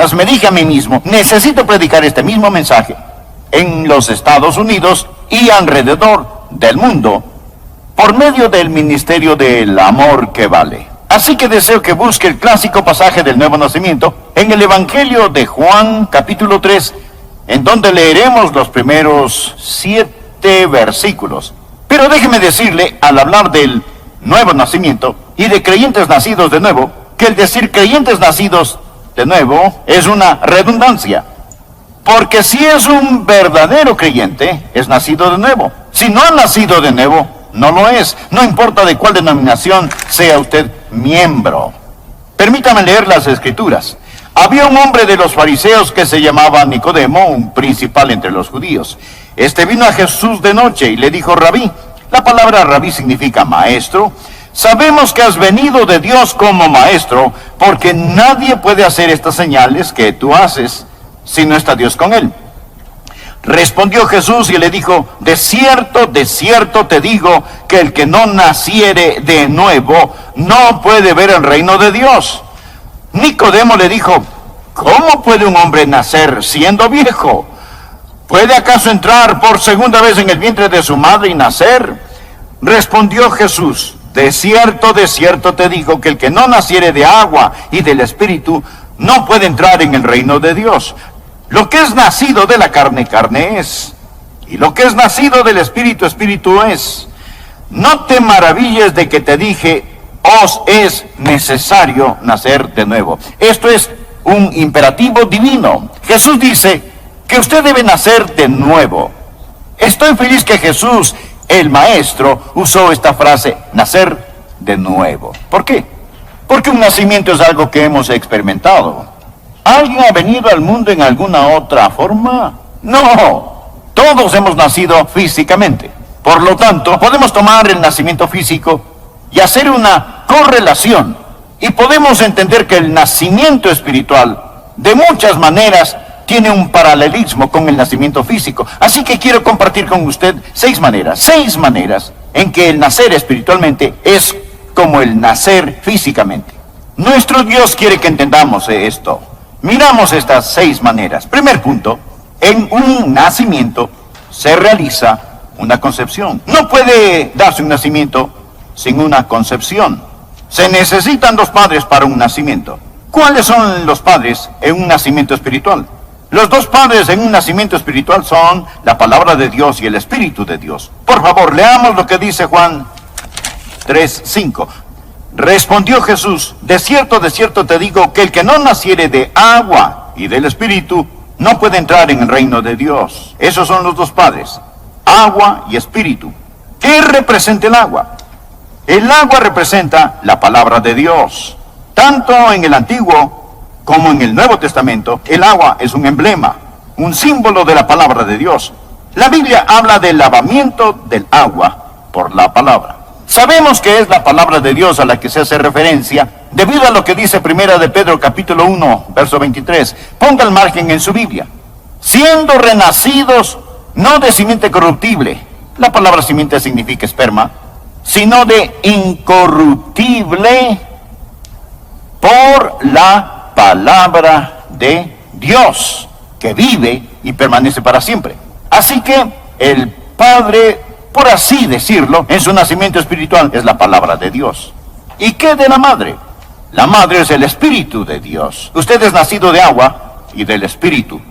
semanas me dije a mí mismo, necesito predicar este mismo mensaje en los Estados Unidos y alrededor del mundo por medio del ministerio del amor que vale. Así que deseo que busque el clásico pasaje del Nuevo Nacimiento en el Evangelio de Juan, capítulo 3, en donde leeremos los primeros 7 versículos. Pero déjeme decirle, al hablar del Nuevo Nacimiento y de creyentes nacidos de nuevo, que el decir creyentes nacidos de nuevo es una redundancia. Porque si es un verdadero creyente, es nacido de nuevo. Si no ha nacido de nuevo, no lo es. No importa de cuál denominación sea usted miembro. Permítame leer las Escrituras. Había un hombre de los fariseos que se llamaba Nicodemo, un principal entre los judíos. Este vino a Jesús de noche y le dijo: Rabí. La palabra rabí significa maestro. Sabemos que has venido de Dios como maestro, porque nadie puede hacer estas señales que tú haces si no está Dios con él. Respondió Jesús y le dijo: de cierto te digo, que el que no naciere de nuevo no puede ver el reino de Dios. Nicodemo le dijo: ¿cómo puede un hombre nacer siendo viejo? ¿Puede acaso entrar por segunda vez en el vientre de su madre y nacer? Respondió Jesús: de cierto te digo, que el que no naciere de agua y del Espíritu no puede entrar en el reino de Dios. Lo que es nacido de la carne, carne es, y lo que es nacido del Espíritu, Espíritu es. No te maravilles de que te dije: os es necesario nacer de nuevo. Esto es un imperativo divino. Jesús dice que usted debe nacer de nuevo. Estoy feliz que Jesús, el Maestro, usó esta frase, nacer de nuevo. ¿Por qué? Porque un nacimiento es algo que hemos experimentado. ¿Alguien ha venido al mundo en alguna otra forma? No, todos hemos nacido físicamente. Por lo tanto, podemos tomar el nacimiento físico y hacer una correlación. Y podemos entender que el nacimiento espiritual, de muchas maneras, tiene un paralelismo con el nacimiento físico. Así que quiero compartir con usted 6 maneras en que el nacer espiritualmente es como el nacer físicamente. Nuestro Dios quiere que entendamos esto. Miramos estas 6 maneras. Primer punto: en un nacimiento se realiza una concepción. No puede darse un nacimiento sin una concepción. Se necesitan 2 padres para un nacimiento. ¿Cuáles son los padres en un nacimiento espiritual? Los 2 padres en un nacimiento espiritual son la palabra de Dios y el Espíritu de Dios. Por favor, leamos lo que dice Juan 3:5. Respondió Jesús: de cierto te digo, que el que no naciere de agua y del Espíritu no puede entrar en el reino de Dios. Esos son los 2 padres, agua y Espíritu. ¿Qué representa el agua? El agua representa la palabra de Dios. Tanto en el Antiguo como en el Nuevo Testamento, el agua es un emblema, un símbolo de la palabra de Dios. La Biblia habla del lavamiento del agua por la palabra. Sabemos que es la palabra de Dios a la que se hace referencia, debido a lo que dice 1 de Pedro capítulo 1, verso 23. Ponga el margen en su Biblia. Siendo renacidos, no de simiente corruptible, la palabra simiente significa esperma, sino de incorruptible por la palabra de Dios, que vive y permanece para siempre. Así que el Padre, por así decirlo, en su nacimiento espiritual es la palabra de Dios. ¿Y qué de la madre? La madre es el Espíritu de Dios. Usted es nacido de agua y del Espíritu.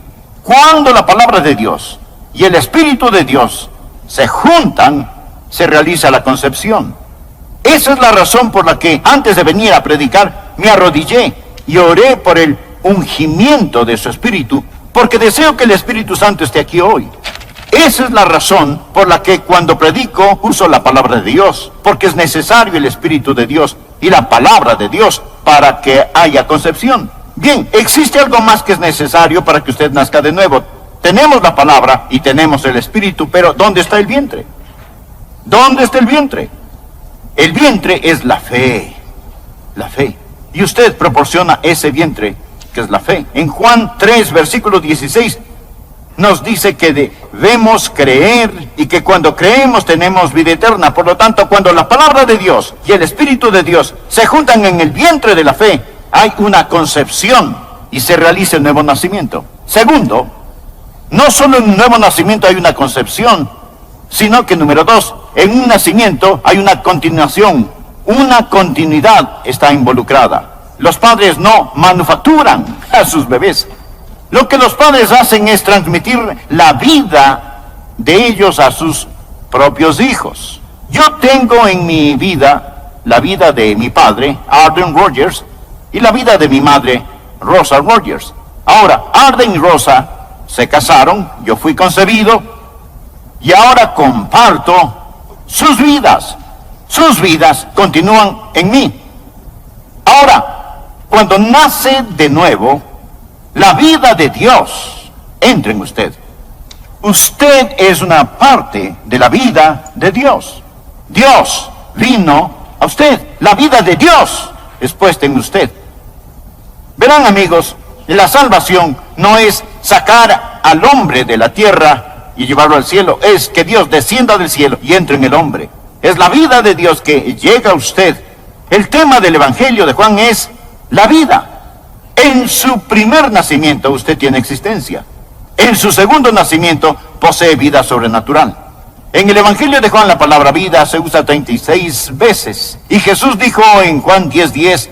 Cuando la palabra de Dios y el Espíritu de Dios se juntan, se realiza la concepción. Esa es la razón por la que antes de venir a predicar me arrodillé y oré por el ungimiento de su Espíritu, porque deseo que el Espíritu Santo esté aquí hoy. Esa es la razón por la que cuando predico uso la palabra de Dios, porque es necesario el Espíritu de Dios y la palabra de Dios para que haya concepción. Bien, existe algo más que es necesario para que usted nazca de nuevo. Tenemos la palabra y tenemos el Espíritu, pero ¿dónde está el vientre? ¿Dónde está el vientre? El vientre es la fe. La fe. Y usted proporciona ese vientre, que es la fe. En Juan 3, versículo 16, nos dice que debemos creer y que cuando creemos tenemos vida eterna. Por lo tanto, cuando la palabra de Dios y el Espíritu de Dios se juntan en el vientre de la fe, hay una concepción. y se realice el nuevo nacimiento. Segundo, no solo en un nuevo nacimiento hay una concepción, sino que número 2, en un nacimiento hay una continuación, una continuidad está involucrada. Los padres no manufacturan a sus bebés. Lo que los padres hacen es transmitir la vida de ellos a sus propios hijos. Yo tengo en mi vida la vida de mi padre, Arden Rogers, y la vida de mi madre, Rosa Rogers. Ahora, Arden y Rosa se casaron, yo fui concebido, y ahora comparto sus vidas. Sus vidas continúan en mí. Ahora, cuando nace de nuevo, la vida de Dios entra en usted. Usted es una parte de la vida de Dios. Dios vino a usted. La vida de Dios es puesta en usted. Verán, amigos, la salvación no es sacar al hombre de la tierra y llevarlo al cielo. Es que Dios descienda del cielo y entre en el hombre. Es la vida de Dios que llega a usted. El tema del Evangelio de Juan es la vida. En su primer nacimiento usted tiene existencia. En su segundo nacimiento posee vida sobrenatural. En el Evangelio de Juan la palabra vida se usa 36 veces. Y Jesús dijo en Juan 10:10,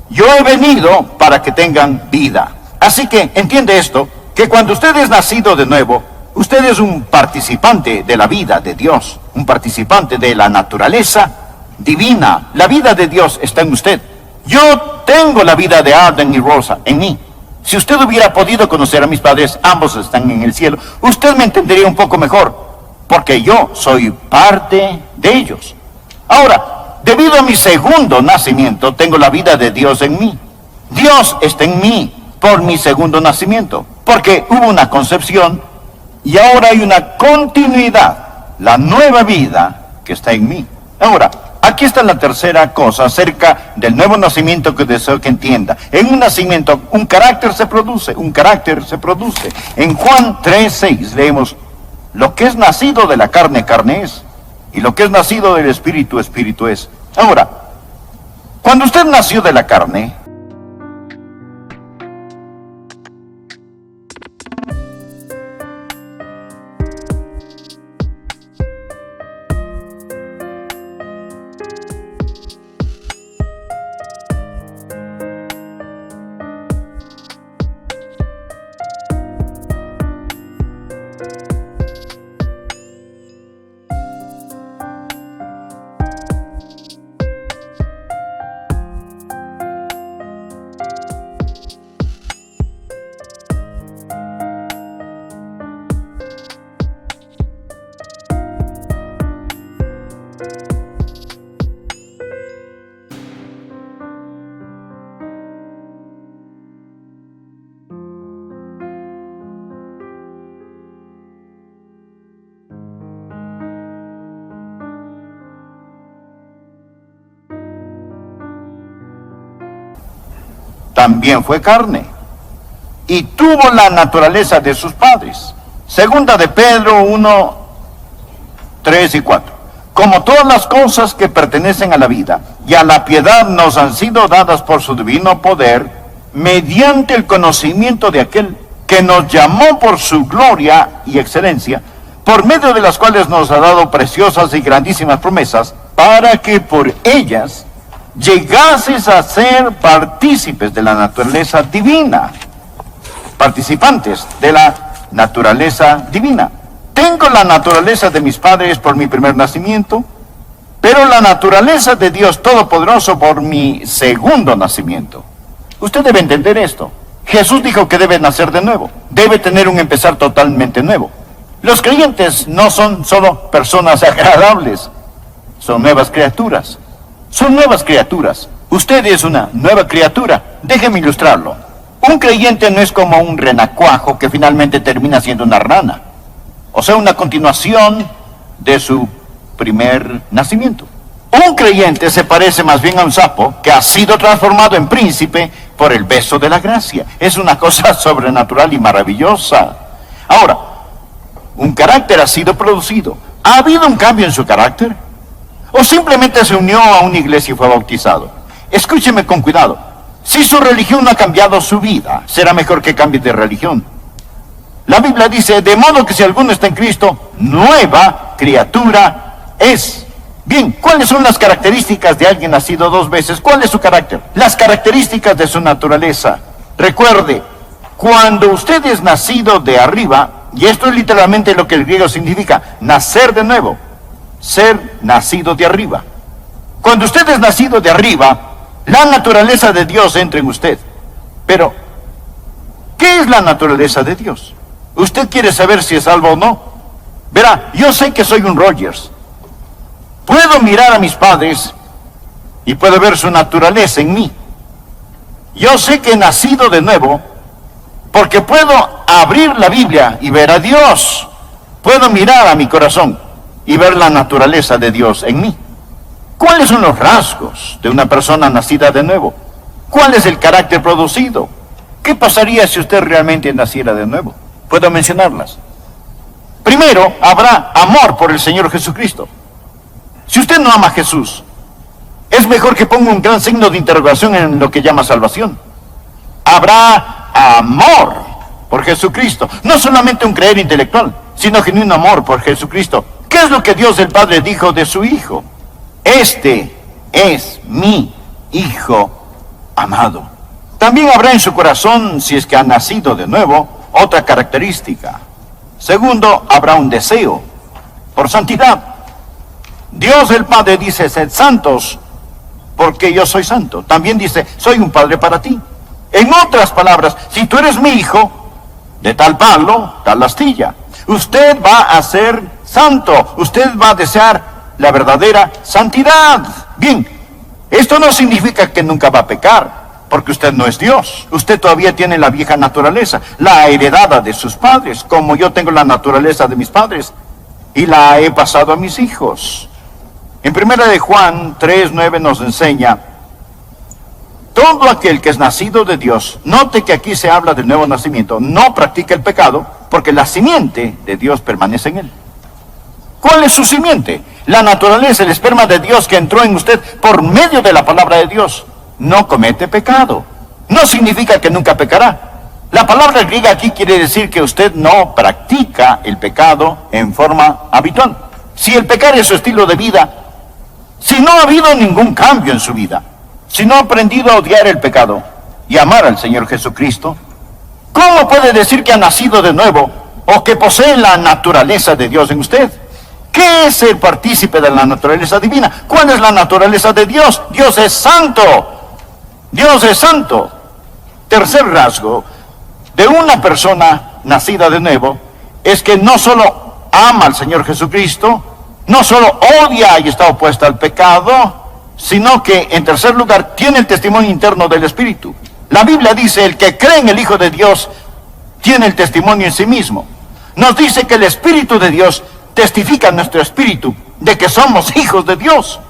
yo he venido para que tengan vida. Así que entiende esto, que cuando usted es nacido de nuevo, usted es un participante de la vida de Dios, un participante de la naturaleza divina. La vida de Dios está en usted. Yo tengo la vida de Arden y Rosa en mí. Si usted hubiera podido conocer a mis padres, ambos están en el cielo, usted me entendería un poco mejor, porque yo soy parte de ellos. Ahora, debido a mi segundo nacimiento, tengo la vida de Dios en mí. Dios está en mí por mi segundo nacimiento, porque hubo una concepción y ahora hay una continuidad, la nueva vida que está en mí. Ahora, aquí está la tercera cosa acerca del nuevo nacimiento que deseo que entienda. En un nacimiento, un carácter se produce, un carácter se produce. En Juan 3:6 leemos, lo que es nacido de la carne, carne es, y lo que es nacido del espíritu, espíritu es. Ahora, cuando usted nació de la carne, también fue carne y tuvo la naturaleza de sus padres. Segunda de Pedro 1:3-4. Como todas las cosas que pertenecen a la vida y a la piedad nos han sido dadas por su divino poder, mediante el conocimiento de aquel que nos llamó por su gloria y excelencia, por medio de las cuales nos ha dado preciosas y grandísimas promesas, para que por ellas llegases a ser partícipes de la naturaleza divina, participantes de la naturaleza divina. Tengo la naturaleza de mis padres por mi primer nacimiento, pero la naturaleza de Dios Todopoderoso por mi segundo nacimiento. Usted debe entender esto. Jesús dijo que debe nacer de nuevo, debe tener un empezar totalmente nuevo. Los creyentes no son solo personas agradables, son nuevas criaturas. Son nuevas criaturas. Usted es una nueva criatura. Déjeme ilustrarlo. Un creyente no es como un renacuajo que finalmente termina siendo una rana. O sea, una continuación de su primer nacimiento. Un creyente se parece más bien a un sapo que ha sido transformado en príncipe por el beso de la gracia. Es una cosa sobrenatural y maravillosa. Ahora, un carácter ha sido producido. ¿Ha habido un cambio en su carácter? ¿O simplemente se unió a una iglesia y fue bautizado? Escúcheme con cuidado. Si su religión no ha cambiado su vida, será mejor que cambie de religión. La Biblia dice, de modo que si alguno está en Cristo, nueva criatura es. Bien, ¿cuáles son las características de alguien nacido dos veces? ¿Cuál es su carácter? Las características de su naturaleza. Recuerde, cuando usted es nacido de arriba, y esto es literalmente lo que el griego significa, nacer de nuevo, ser nacido de arriba. Cuando usted es nacido de arriba, la naturaleza de Dios entra en usted. Pero, ¿qué es la naturaleza de Dios? ¿Usted quiere saber si es salvo o no? Verá, yo sé que soy un Rogers. Puedo mirar a mis padres y puedo ver su naturaleza en mí. Yo sé que he nacido de nuevo porque puedo abrir la Biblia y ver a Dios. Puedo mirar a mi corazón y ver la naturaleza de Dios en mí. ¿Cuáles son los rasgos de una persona nacida de nuevo? ¿Cuál es el carácter producido? ¿Qué pasaría si usted realmente naciera de nuevo? Puedo mencionarlas. Primero, habrá amor por el Señor Jesucristo. Si usted no ama a Jesús, es mejor que ponga un gran signo de interrogación en lo que llama salvación. Habrá amor por Jesucristo. No solamente un creer intelectual, sino genuino amor por Jesucristo. ¿Qué es lo que Dios el Padre dijo de su Hijo? Este es mi Hijo amado. También habrá en su corazón, si es que ha nacido de nuevo, otra característica. Segundo, habrá un deseo por santidad. Dios el Padre dice, sed santos, porque yo soy santo. También dice, soy un padre para ti. En otras palabras, si tú eres mi hijo, de tal palo, tal astilla. Usted va a ser santo. Usted va a desear la verdadera santidad. Bien, esto no significa que nunca va a pecar, porque usted no es Dios. Usted todavía tiene la vieja naturaleza, la heredada de sus padres, como yo tengo la naturaleza de mis padres, y la he pasado a mis hijos. En 1 de Juan 3:9 nos enseña, todo aquel que es nacido de Dios, note que aquí se habla del nuevo nacimiento, no practica el pecado, porque la simiente de Dios permanece en él. ¿Cuál es su simiente? La naturaleza, el esperma de Dios que entró en usted por medio de la palabra de Dios. No comete pecado. No significa que nunca pecará. La palabra griega aquí quiere decir que usted no practica el pecado en forma habitual. Si el pecar es su estilo de vida, si no ha habido ningún cambio en su vida, si no ha aprendido a odiar el pecado y amar al Señor Jesucristo, ¿cómo puede decir que ha nacido de nuevo o que posee la naturaleza de Dios en usted? ¿Qué es ser partícipe de la naturaleza divina? ¿Cuál es la naturaleza de Dios? Dios es santo. Dios es santo. Tercer rasgo de una persona nacida de nuevo es que no solo ama al Señor Jesucristo, no solo odia y está opuesta al pecado, sino que, en tercer lugar, tiene el testimonio interno del Espíritu. La Biblia dice, el que cree en el Hijo de Dios tiene el testimonio en sí mismo. Nos dice que el Espíritu de Dios testifica a nuestro espíritu de que somos hijos de Dios.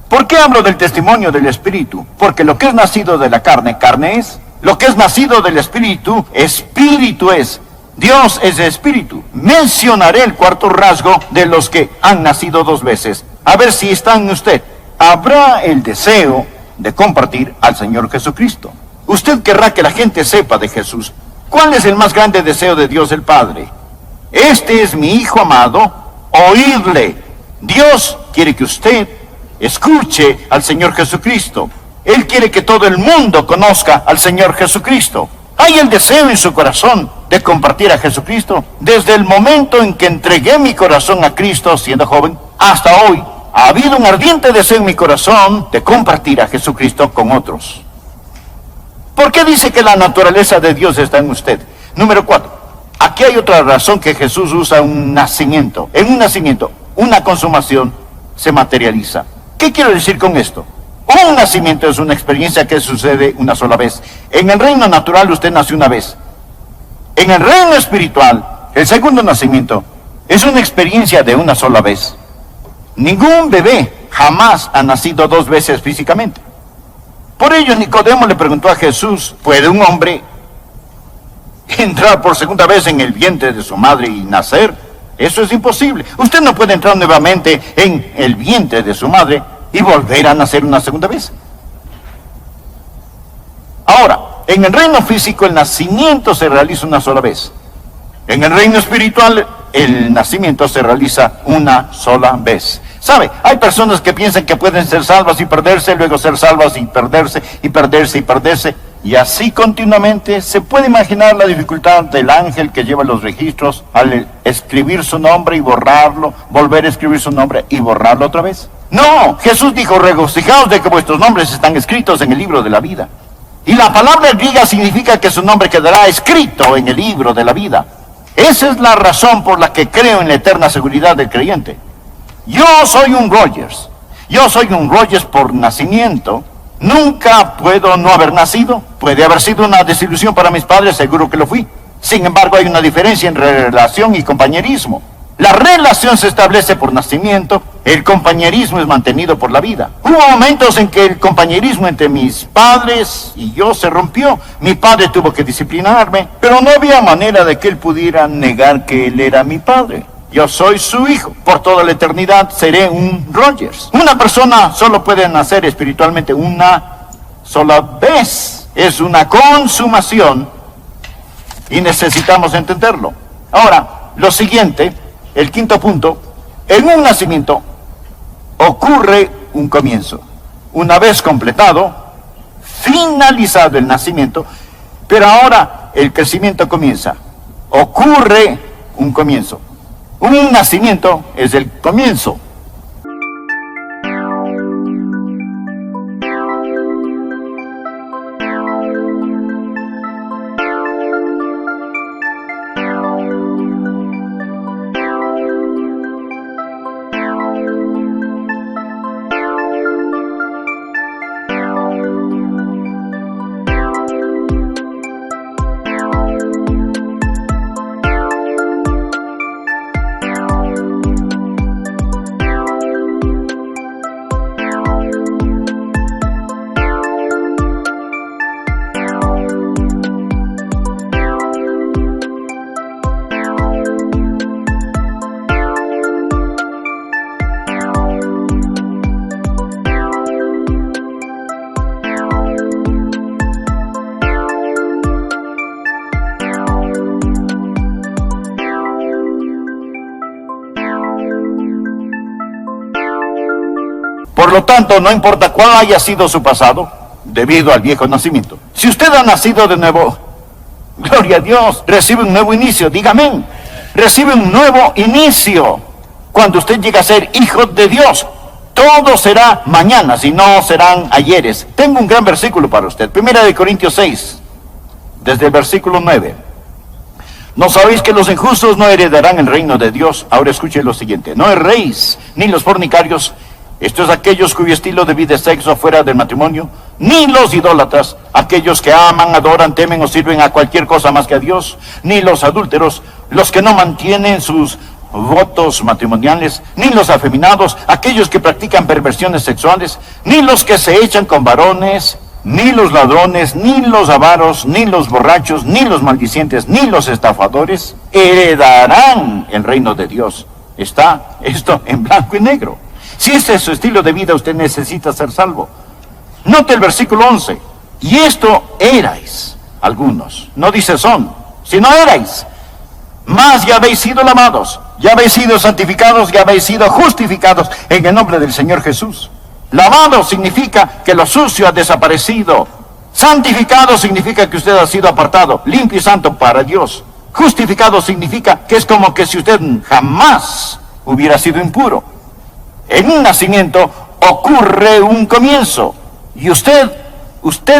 ¿Por qué hablo del testimonio del Espíritu? Porque lo que es nacido de la carne, carne es. Lo que es nacido del Espíritu, espíritu es. Dios es espíritu. Mencionaré el cuarto rasgo de los que han nacido dos veces. A ver si está en usted. Habrá el deseo de compartir al Señor Jesucristo. Usted querrá que la gente sepa de Jesús. ¿Cuál es el más grande deseo de Dios el Padre? Este es mi Hijo amado, oídle. Dios quiere que usted escuche al Señor Jesucristo. Él quiere que todo el mundo conozca al Señor Jesucristo. Hay el deseo en su corazón de compartir a Jesucristo. Desde el momento en que entregué mi corazón a Cristo siendo joven, hasta hoy, ha habido un ardiente deseo en mi corazón de compartir a Jesucristo con otros. ¿Por qué dice que la naturaleza de Dios está en usted? Número 4. Aquí hay otra razón que Jesús usa un nacimiento. En un nacimiento, una consumación se materializa. ¿Qué quiero decir con esto? Un nacimiento es una experiencia que sucede una sola vez. En el reino natural usted nació una vez. En el reino espiritual, el segundo nacimiento es una experiencia de una sola vez. Ningún bebé jamás ha nacido dos veces físicamente. Por ello Nicodemo le preguntó a Jesús, ¿puede un hombre entrar por segunda vez en el vientre de su madre y nacer? Eso es imposible. Usted no puede entrar nuevamente en el vientre de su madre y volver a nacer una segunda vez. en el reino físico el nacimiento se realiza una sola vez. En el reino espiritual el nacimiento se realiza una sola vez. ¿Sabe? Hay personas que piensan que pueden ser salvas y perderse, luego ser salvas y perderse, y perderse, y perderse. Y así continuamente. Se puede imaginar la dificultad del ángel que lleva los registros al escribir su nombre y borrarlo, volver a escribir su nombre y borrarlo otra vez. No, Jesús dijo, regocijaos de que vuestros nombres están escritos en el libro de la vida. Y la palabra griega significa que su nombre quedará escrito en el libro de la vida. Esa es la razón por la que creo en la eterna seguridad del creyente. Yo soy un Rogers. Yo soy un Rogers por nacimiento. Nunca puedo no haber nacido. Puede haber sido una desilusión para mis padres, seguro que lo fui. Sin embargo, hay una diferencia entre relación y compañerismo. La relación se establece por nacimiento, el compañerismo es mantenido por la vida. Hubo momentos en que el compañerismo entre mis padres y yo se rompió. Mi padre tuvo que disciplinarme, pero no había manera de que él pudiera negar que él era mi padre. Yo soy su hijo. Por toda la eternidad seré un Rogers. Una persona solo puede nacer espiritualmente una sola vez. Es una consumación y necesitamos entenderlo. Ahora, lo siguiente, el quinto punto, en un nacimiento ocurre un comienzo. Una vez completado, finalizado el nacimiento, pero ahora el crecimiento comienza. Ocurre un comienzo. Un nacimiento es el comienzo. Por lo tanto, no importa cuál haya sido su pasado, debido al viejo nacimiento. Si usted ha nacido de nuevo, gloria a Dios, recibe un nuevo inicio, dígame, recibe un nuevo inicio. Cuando usted llega a ser hijo de Dios, todo será mañana, si no serán ayeres. Tengo un gran versículo para usted, 1 Corintios 6, desde el versículo 9. ¿No sabéis que los injustos no heredarán el reino de Dios? Ahora escuche lo siguiente, no erréis, ni los fornicarios, esto es aquellos cuyo estilo de vida es sexo fuera del matrimonio, ni los idólatras, aquellos que aman, adoran, temen o sirven a cualquier cosa más que a Dios, ni los adúlteros, los que no mantienen sus votos matrimoniales, ni los afeminados, aquellos que practican perversiones sexuales, ni los que se echan con varones, ni los ladrones, ni los avaros, ni los borrachos, ni los maldicientes, ni los estafadores, heredarán el reino de Dios. Está esto en blanco y negro. Si ese es su estilo de vida, usted necesita ser salvo. Note el versículo 11. Y esto erais algunos. No dice son, sino erais. Mas ya habéis sido lavados, ya habéis sido santificados, ya habéis sido justificados en el nombre del Señor Jesús. Lavado significa que lo sucio ha desaparecido. Santificado significa que usted ha sido apartado, limpio y santo para Dios. Justificado significa que es como que si usted jamás hubiera sido impuro. En un nacimiento ocurre un comienzo y usted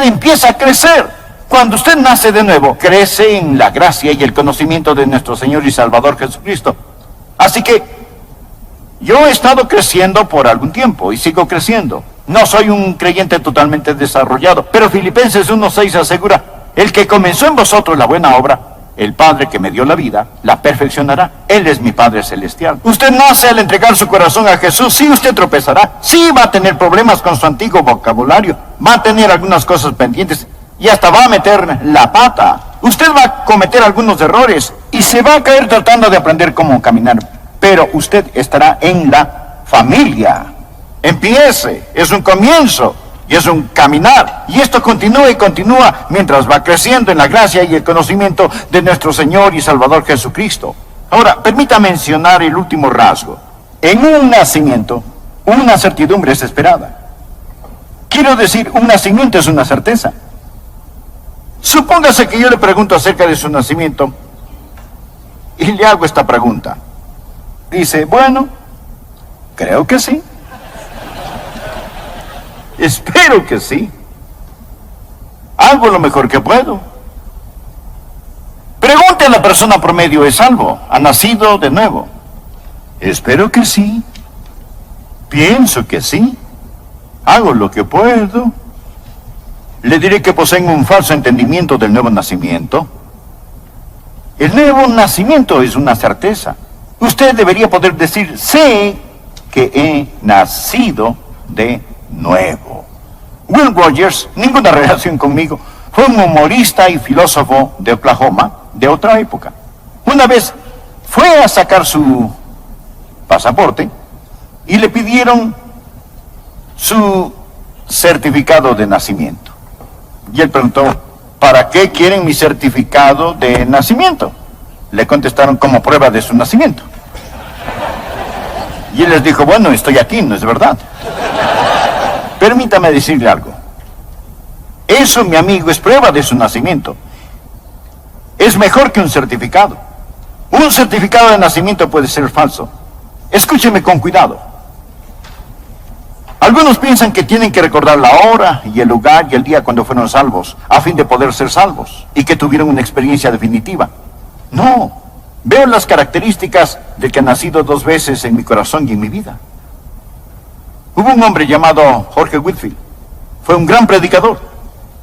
empieza a crecer. Cuando usted nace de nuevo, crece en la gracia y el conocimiento de nuestro Señor y Salvador Jesucristo. Así que yo he estado creciendo por algún tiempo y sigo creciendo. No soy un creyente totalmente desarrollado, pero Filipenses 1:6 asegura, el que comenzó en vosotros la buena obra, el Padre que me dio la vida, la perfeccionará. Él es mi Padre Celestial. Usted nace al entregar su corazón a Jesús. Sí, usted tropezará. Sí, va a tener problemas con su antiguo vocabulario. Va a tener algunas cosas pendientes. Y hasta va a meter la pata. Usted va a cometer algunos errores. Y se va a caer tratando de aprender cómo caminar. Pero usted estará en la familia. Empiece. Es un comienzo. Y es un caminar. Y esto continúa y continúa mientras va creciendo en la gracia y el conocimiento de nuestro Señor y Salvador Jesucristo. Ahora, permita mencionar el último rasgo. En un nacimiento, una certidumbre es esperada. Quiero decir, un nacimiento es una certeza. Supóngase que yo le pregunto acerca de su nacimiento y le hago esta pregunta. Dice, bueno, creo que sí. Espero que sí. Hago lo mejor que puedo. Pregunte a la persona promedio, ¿es salvo? ¿Ha nacido de nuevo? Espero que sí. Pienso que sí. Hago lo que puedo. Le diré que poseen un falso entendimiento del nuevo nacimiento. El nuevo nacimiento es una certeza. Usted debería poder decir, sé que he nacido de nuevo. Will Rogers, ninguna relación conmigo, fue un humorista y filósofo de Oklahoma de otra época. Una vez fue a sacar su pasaporte y le pidieron su certificado de nacimiento. Y él preguntó, ¿para qué quieren mi certificado de nacimiento? Le contestaron, como prueba de su nacimiento. Y él les dijo, bueno, estoy aquí, ¿no es verdad? Permítame decirle algo. Eso, mi amigo, es prueba de su nacimiento. Es mejor que un certificado. Un certificado de nacimiento puede ser falso. Escúcheme con cuidado. Algunos piensan que tienen que recordar la hora y el lugar y el día cuando fueron salvos, a fin de poder ser salvos, y que tuvieron una experiencia definitiva. No, veo las características del que ha nacido 2 veces en mi corazón y en mi vida. Hubo un hombre llamado Jorge Whitfield. Fue un gran predicador.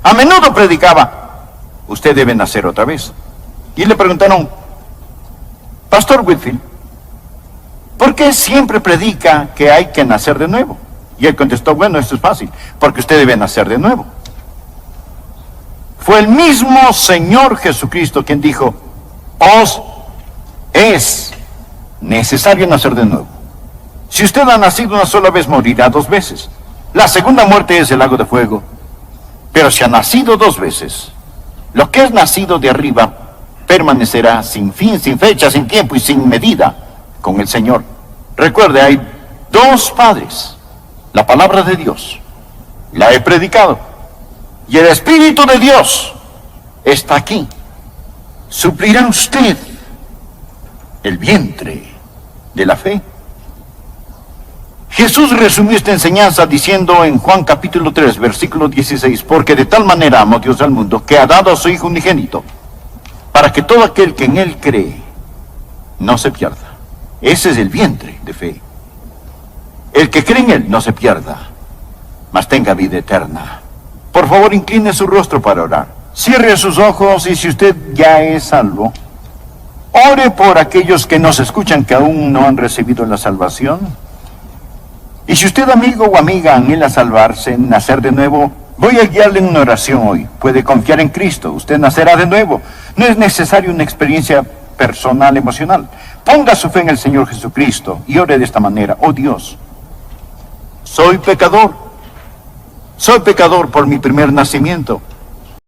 A menudo predicaba, usted debe nacer otra vez. Y le preguntaron, Pastor Whitfield, ¿por qué siempre predica que hay que nacer de nuevo? Y él contestó, bueno, esto es fácil, porque usted debe nacer de nuevo. Fue el mismo Señor Jesucristo quien dijo, os es necesario nacer de nuevo. Si usted ha nacido una sola vez, morirá 2 veces. La segunda muerte es el lago de fuego. Pero si ha nacido 2 veces, lo que es nacido de arriba permanecerá sin fin, sin fecha, sin tiempo y sin medida con el Señor. Recuerde, hay 2 padres. La palabra de Dios, la he predicado, y el Espíritu de Dios está aquí. ¿Suplirá usted el vientre de la fe? Jesús resumió esta enseñanza diciendo en Juan capítulo 3, versículo 16, porque de tal manera amó Dios al mundo, que ha dado a su Hijo unigénito, para que todo aquel que en Él cree no se pierda. Ese es el vientre de fe. El que cree en Él no se pierda, mas tenga vida eterna. Por favor, incline su rostro para orar. Cierre sus ojos y si usted ya es salvo, ore por aquellos que nos escuchan que aún no han recibido la salvación. Y si usted, amigo o amiga, anhela salvarse, nacer de nuevo, voy a guiarle en una oración hoy. Puede confiar en Cristo, usted nacerá de nuevo. No es necesario una experiencia personal, emocional. Ponga su fe en el Señor Jesucristo y ore de esta manera. Oh Dios, soy pecador por mi primer nacimiento.